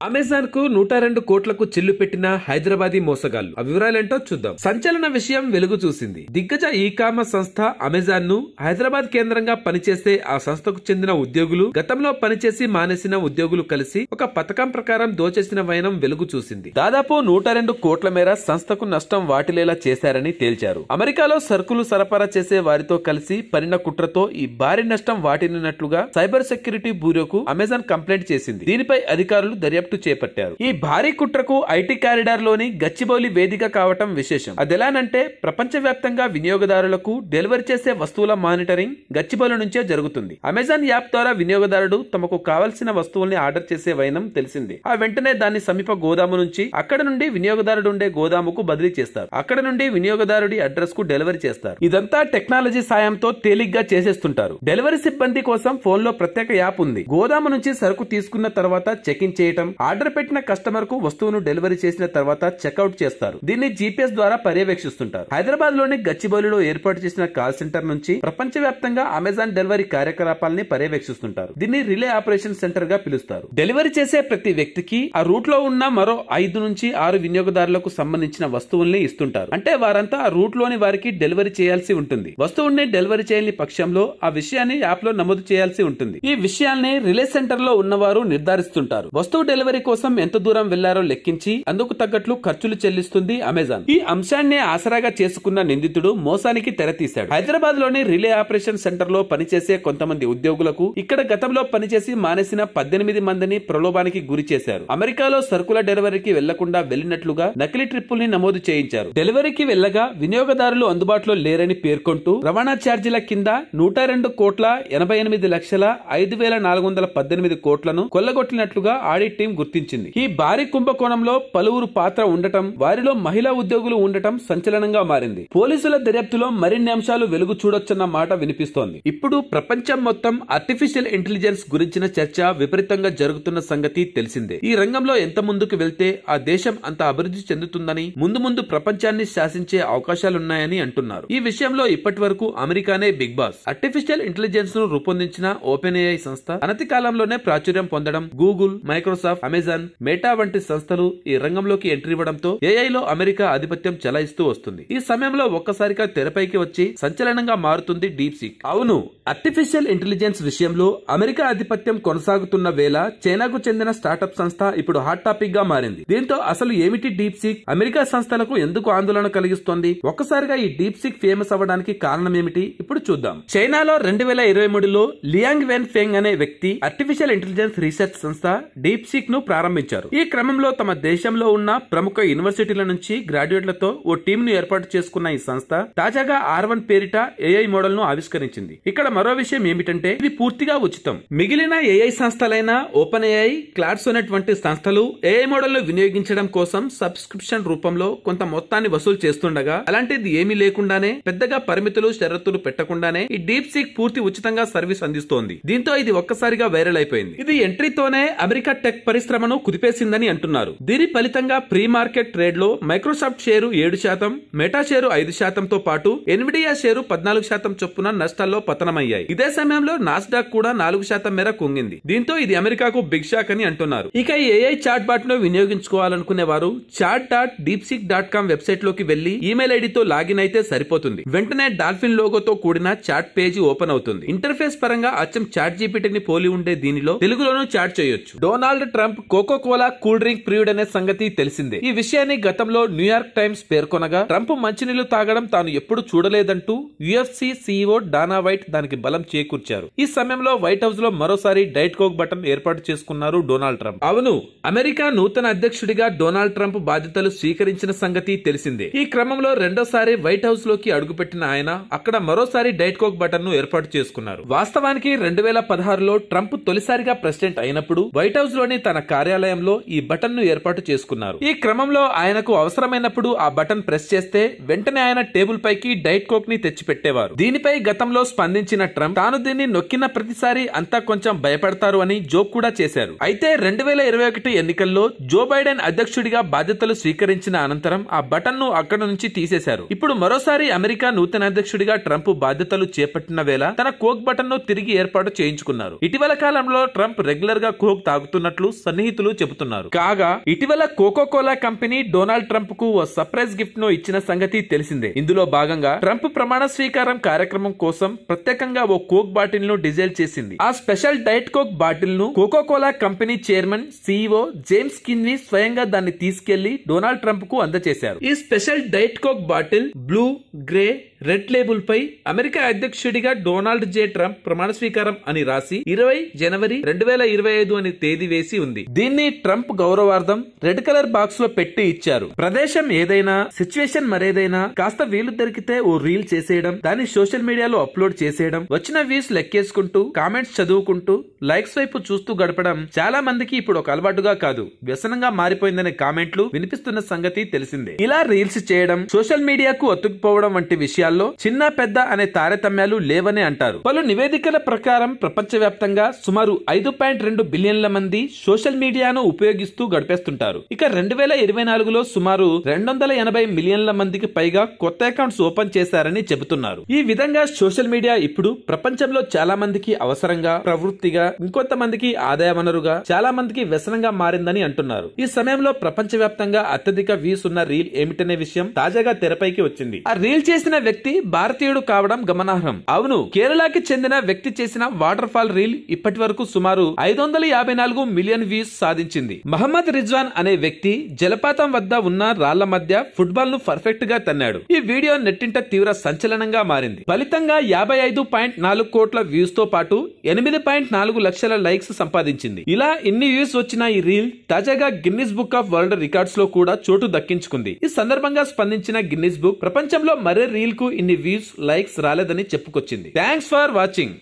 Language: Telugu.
అమెజాన్ కు 102 కోట్లకు చిల్లు పెట్టిన హైదరాబాదీ మోసగాళ్లు. ఆ వివరాలేంటో చూద్దాం. సంచలన విషయం వెలుగు చూసింది. దిగ్గజ ఈ కామర్స్ సంస్థ అమెజాన్ ను హైదరాబాద్ కేంద్రంగా పనిచేసే ఆ సంస్థకు చెందిన ఉద్యోగులు, గతంలో పనిచేసి మానేసిన ఉద్యోగులు కలిసి ఒక పథకం ప్రకారం దోచేసిన వైనం వెలుగు చూసింది. దాదాపు 102 కోట్ల మేర సంస్థకు నష్టం వాటిల్లేలా చేశారని తేల్చారు. అమెరికాలో సరుకులు సరఫరా చేసే వారితో కలిసి పనిన కుట్రతో ఈ భారీ నష్టం వాటిల్లినట్లుగా సైబర్ సెక్యూరిటీ బ్యూరోకు అమెజాన్ కంప్లైంట్ చేసింది. దీనిపై అధికారులు దర్యాప్తు చేపట్టారు. ఈ భారీ కుట్రకు ఐటీ కారిడార్ లోని గచ్చిబౌలి వేదిక కావటం విశేషం. అదెలానంటే ప్రపంచవ్యాప్తంగా వినియోగదారులకు డెలివరీ చేసే వస్తువుల మానిటరింగ్ గచ్చిబౌలి నుంచే జరుగుతుంది. అమెజాన్ యాప్ ద్వారా వినియోగదారుడు తమకు కావలసిన వస్తువుల్ని ఆర్డర్ చేసే వైనం తెలిసింది. ఆ వెంటనే దాన్ని సమీప గోదాము నుంచి, అక్కడ నుండి వినియోగదారుడు ఉండే గోదాముకు బదిలీ చేస్తారు. అక్కడ నుండి వినియోగదారుడి అడ్రస్ కు డెలివరీ చేస్తారు. ఇదంతా టెక్నాలజీ సాయంతో తేలిగ్గా చేసేస్తుంటారు. డెలివరీ సిబ్బంది కోసం ఫోన్ లో ప్రత్యేక యాప్ ఉంది. గోదాము నుంచి సరుకు తీసుకున్న తర్వాత చెక్ ఇన్ చేయటం, ఆర్డర్ పెట్టిన కస్టమర్ కు వస్తువును డెలివరీ చేసిన తర్వాత చెక్అౌట్ చేస్తారు. దీన్ని జీపీఎస్ ద్వారా పర్యవేక్షిస్తుంటారు. హైదరాబాద్ లోని గచ్చిబౌలిలో ఏర్పాటు చేసిన కాల్ సెంటర్ నుంచి ప్రపంచవ్యాప్తంగా అమెజాన్ డెలివరీ కార్యకలాపాలని పర్యవేక్షిస్తుంటారు. దీన్ని రిలే ఆపరేషన్ సెంటర్ గా పిలుస్తారు. డెలివరీ చేసే ప్రతి వ్యక్తికి ఆ రూట్ లో ఉన్న మరో 5 నుంచి 6 వినియోగదారులకు సంబంధించిన వస్తువుల్ని ఇస్తుంటారు. అంటే వారంతా ఆ రూట్ లోని వారికి డెలివరీ చేయాల్సి ఉంటుంది. వస్తువుని డెలివరీ చేయని పక్షంలో ఆ విషయాన్ని యాప్ లో నమోదు చేయాల్సి ఉంటుంది. ఈ విషయాన్ని రిలే సెంటర్ లో ఉన్నవారు నిర్ధారిస్తుంటారు. వస్తువు డెలివరీ కోసం ఎంత దూరం వెళ్లారో లెక్కించి అందుకు తగ్గట్లు ఖర్చులు చెల్లిస్తుంది అమెజాన్. ఈ అంశాన్ని ఆసరాగా చేసుకున్న నిందితుడు మోసానికి తెరతీశాడు. హైదరాబాద్ లోని రిలే ఆపరేషన్ సెంటర్ లో పనిచేసే కొంతమంది ఉద్యోగులకు ఇక్కడ గతంలో పనిచేసి మానేసిన 18 మందిని ప్రలోభానికి గురి చేశారు. అమెరికాలో సరుకుల డెలివరీకి వెళ్లకుండా వెళ్లినట్లుగా నకిలీ ట్రిప్పుల్ని నమోదు చేయించారు. డెలివరీకి వెళ్లగా వినియోగదారులు అందుబాటులో లేరని పేర్కొంటూ రవాణా ఛార్జీల కింద 102 కోట్ల 88 లక్షల 5,418 కోట్లను కొల్లగొట్టినట్లుగా ఆడిట్ టీం గుర్తించింది. ఈ భారీ కుంభకోణంలో పలువురు పాత్ర ఉండటం, వారిలో మహిళా ఉద్యోగులు ఉండటం సంచలనంగా మారింది. పోలీసుల దర్యాప్తులో మరిన్ని అంశాలు వెలుగు చూడొచ్చన్న మాట వినిపిస్తోంది. ఇప్పుడు ప్రపంచం మొత్తం ఆర్టిఫిషియల్ ఇంటెలిజెన్స్ గురించిన చర్చ విపరీతంగా జరుగుతున్న సంగతి తెలిసిందే. ఈ రంగంలో ఎంత ముందుకు వెళ్తే ఆ దేశం అంత అభివృద్ధి చెందుతుందని, ముందు ముందు ప్రపంచాన్ని శాసించే అవకాశాలున్నాయని అంటున్నారు. ఈ విషయంలో ఇప్పటి వరకు అమెరికానే బిగ్ బాస్. ఆర్టిఫిషియల్ ఇంటెలిజెన్స్ ను రూపొందించిన ఓపెన్ ఏఐ సంస్థ అనతి కాలంలోనే ప్రాచుర్యం పొందడం, గూగుల్, మైక్రోసాఫ్ట్, అమెజాన్, మెటా వంటి సంస్థలు ఈ రంగంలోకి ఎంట్రీ ఇవ్వడంతో ఏఐలో అమెరికా ఆధిపత్యం చెలాయిస్తూ వస్తుంది. ఈ సమయంలో ఒక్కసారిగా తెరపైకి వచ్చి సంచలనంగా మారుతుంది డీప్ సీక్. అవును, ఆర్టిఫిషియల్ ఇంటెలిజెన్స్ విషయంలో అమెరికా ఆధిపత్యం కొనసాగుతున్న వేళ చైనాకు చెందిన స్టార్టప్ సంస్థ ఇప్పుడు హాట్ టాపిక్ గా మారింది. దీంతో అసలు ఏమిటి డీప్ సీక్? అమెరికా సంస్థలకు ఎందుకు ఆందోళన కలిగిస్తోంది? ఒక్కసారిగా ఈ డీప్ సీక్ ఫేమస్ అవ్వడానికి కారణం ఏమిటి? ఇప్పుడు చూద్దాం. చైనాలో 2023లో లియాంగ్ వెన్ ఫెంగ్ అనే వ్యక్తి ఆర్టిఫిషియల్ ఇంటెలిజెన్స్ రీసెర్చ్ సంస్థ డీప్ సీక్ ను ప్రారంభించారు. ఈ క్రమంలో తమ దేశంలో ఉన్న ప్రముఖ యూనివర్సిటీల నుంచి గ్రాడ్యుయేట్లతో ఓ టీమ్ ను ఏర్పాటు చేసుకున్న ఈ సంస్థ తాజాగా R1 పేరిట ఏఐ మోడల్ ను ఆవిష్కరించింది. ఇక్కడ మరో విషయం ఏమిటంటే ఇది పూర్తిగా ఉచితం. మిగిలిన ఏఐ సంస్థలైన ఓపెన్ ఏఐ, క్లాడ్ సోనెట్ వంటి సంస్థలు ఏఐ మోడల్ ను వినియోగించడం కోసం సబ్స్క్రిప్షన్ రూపంలో కొంత మొత్తాన్ని వసూలు చేస్తుండగా, అలాంటిది ఏమీ లేకుండానే, పెద్దగా పరిమితులు షరతులు పెట్టకుండానే ఈ డీప్ సీక్ పూర్తి ఉచితంగా సర్వీస్ అందిస్తోంది. దీంతో ఇది ఒక్కసారిగా వైరల్ అయిపోయింది. ఇది ఎంట్రీతోనే అమెరికా టెక్ పరిశ్రమను కుదిపేసిందని అంటున్నారు. దీని ఫలితంగా ప్రీ మార్కెట్ ట్రేడ్ లో మైక్రోసాఫ్ట్ షేరు 7%, మెటా షేరు 5%తో పాటు ఎన్విడియా షేరు 14% చొప్పున నష్టాల్లో పతనమయ్యాయి. ఇదే సమయంలో నాస్డాక్ కూడా 4% మేర కుంగింది. దీంతో ఇది అమెరికాకు బిగ్ షాక్ అని అంటున్నారు. ఇక ఏఐ చాట్ బాట్ ను వినియోగించుకోవాలనుకునే వారు chat.deepseek.com వెబ్సైట్ లోకి వెళ్లి ఈమెయిల్ ఐడితో లాగిన్ అయితే సరిపోతుంది. వెంటనే డాల్ఫిన్ లోగోతో కూడిన చాట్ పేజీ ఓపెన్ అవుతుంది. ఇంటర్ఫేస్ పరంగా అచ్చం చాట్ జీపీటీని పోలి ఉండే దీనిలో తెలుగులోనూ చాట్ చేయొచ్చు. Donald Trump Coca Cola cool drink ప్రియుడ్ అనే సంగతి తెలిసిందే. ఈ విషయాన్ని గతంలో న్యూయార్క్ టైమ్స్ పేర్కొనగా, ట్రంప్ మంచినీళ్లు తాగడం తాను ఎప్పుడు చూడలేదంటూ యుఎఫ్సి సీఈఓ డానా వైట్ దానికి బలం చేకూర్చారు. ఈ సమయంలో వైట్ హౌస్ లో మరోసారి డైట్ కోక్ బటన్ ఏర్పాటు చేసుకున్నారు డొనాల్డ్ ట్రంప్. అవును, అమెరికా నూతన అధ్యక్షుడిగా డొనాల్డ్ ట్రంప్ బాధ్యతలు స్వీకరించిన సంగతి తెలిసిందే. ఈ క్రమంలో రెండోసారి వైట్ హౌస్ లోకి అడుగుపెట్టిన ఆయన అక్కడ మరోసారి డైట్ కోక్ బటన్ ను ఏర్పాటు చేసుకున్నారు. వాస్తవానికి 2016లో ట్రంప్ తొలిసారిగా ప్రెసిడెంట్ అయినప్పుడు వైట్ హౌస్ లోని తన కార్యాలయంలో ఈ బటన్ ను ఏర్పాటు చేసుకున్నారు. ఈ క్రమంలో ఆయనకు అవసరమైనప్పుడు ఆ బటన్ ప్రెస్ చేస్తే వెంటనే ఆయన టేబుల్ పైకి డైట్ కోక్ ని తెచ్చి పెట్టేవారు. దీనిపై గతంలో స్పందించిన ట్రంప్ తాను దీన్ని నొక్కిన ప్రతిసారి అంతా కొంచెం భయపడతారు అని జోక్ కూడా చేశారు. అయితే 2021 ఎన్నికల్లో జో బైడెన్ అధ్యక్షుడిగా బాధ్యతలు స్వీకరించిన అనంతరం ఆ బటన్ ను అక్కడ నుంచి తీసేశారు. ఇప్పుడు మరోసారి అమెరికా నూతన అధ్యక్షుడిగా ట్రంప్ బాధ్యతలు చేపట్టిన వేళ తన కోక్ బటన్ ను తిరిగి ఏర్పాటు చేయించుకున్నారు. ఇటీవల కాలంలో ట్రంప్ రెగ్యులర్ గా కోక్ తాగుతున్నట్లు సన్నిహితులు చెబుతున్నారు. కాగా ఇటీవల Coca Cola company Donald Trump కు ఓ సర్ప్రైజ్ గిఫ్ట్ ను ఇచ్చిన సంగతి తెలిసిందే. ఇందులో భాగంగా ట్రంప్ ప్రమాణ స్వీకారం కార్యక్రమం కోసం ప్రత్యేకంగా ఓ కోక్ బాటిల్ ను డిజైన్ చేసింది. ఆ స్పెషల్ డైట్ కోక్ బాటిల్ ను Coca Cola company chairman CEO James Quincey స్వయంగా దాన్ని తీసుకెళ్లి డొనాల్డ్ ట్రంప్ కు అందజేశారు. ఈ స్పెషల్ డైట్ కోక్ బాటిల్ బ్లూ, గ్రే, రెడ్ లేబుల్ పై అమెరికా అధ్యక్షుడిగా డొనాల్డ్ జే ట్రంప్ ప్రమాణ స్వీకారం అని రాసి 20 జనవరి 2025 అని తేదీ వేసి ఉంది. దీన్ని ట్రంప్ గౌరవార్థం రెడ్ కలర్ బాక్స్ లో పెట్టి ఇచ్చారు. ప్రదేశం ఏదైనా, సిచ్యువేషన్ మరేదైనా కాస్త వీలు దొరికితే ఓ రీల్ చేసేయడం, దాన్ని సోషల్ మీడియాలో అప్లోడ్ చేసేయడం, వచ్చిన వ్యూస్ లెక్కేసుకుంటూ కామెంట్స్ చదువుకుంటూ లైక్స్ వైపు చూస్తూ గడపడం చాలా మందికి ఇప్పుడు ఒక అలవాటుగా కాదు, వ్యసనంగా మారిపోయిందనే కామెంట్లు వినిపిస్తున్న సంగతి తెలిసిందే. ఇలా రీల్స్ చేయడం, సోషల్ మీడియాకు అతుక్కుపోవడం వంటి విషయాల్లో చిన్న పెద్ద అనే తారతమ్యాలు లేవనే అంటారు. పలు నివేదికల ప్రకారం ప్రపంచవ్యాప్తంగా సుమారు 5.2 బిలియన్ల మంది సోషల్ మీడియాను ఉపయోగిస్తూ గడిపేస్తుంటారు. ఇక 2024లో సుమారు 280 మిలియన్ల మందికి పైగా కొత్త అకౌంట్స్ ఓపెన్ చేశారని చెబుతున్నారు. ఈ విధంగా సోషల్ మీడియా ఇప్పుడు ప్రపంచంలో చాలా మందికి అవసరంగా, ప్రవృత్తిగా, ఇంకొంతమందికి ఆదాయ వనరుగా, చాలా మందికి వ్యసనంగా మారిందని అంటున్నారు. ఈ సమయంలో ప్రపంచవ్యాప్తంగా అత్యధిక వ్యూస్ ఉన్న రీల్ ఏమిటనే విషయం తాజాగా తెరపైకి వచ్చింది. ఆ రీల్ చేసిన వ్యక్తి భారతీయుడు కావడం గమనార్హం. అవును, కేరళకి చెందిన వ్యక్తి చేసిన వాటర్ ఫాల్ రీల్ ఇప్పటి వరకు సుమారు 554 మిలియన్ వ్యూస్ సాధించింది. మహమ్మద్ రిజ్వాన్ అనే వ్యక్తి జలపాతం వద్ద ఉన్న రాళ్ల మధ్య ఫుట్బాల్ ను పర్ఫెక్ట్ గా తన్నాడు. ఈ వీడియో నెట్టింట తీవ్ర సంచలనంగా మారింది. ఫలితంగా 55.4 కోట్ల వ్యూస్ తో పాటు 8.4 లక్షల లైక్స్ సంపాదించింది. ఇలా ఇన్ని వ్యూస్ వచ్చిన ఈ రీల్ తాజాగా Guinness book of world records లో కూడా చోటు దక్కించుకుంది. ఈ సందర్భంగా స్పందించిన గిన్నిస్ బుక్ ప్రపంచంలో మరే రీల్ కు ఇన్ని వ్యూస్, లైక్స్ రాలేదని చెప్పుకొచ్చింది. Thanks for watching.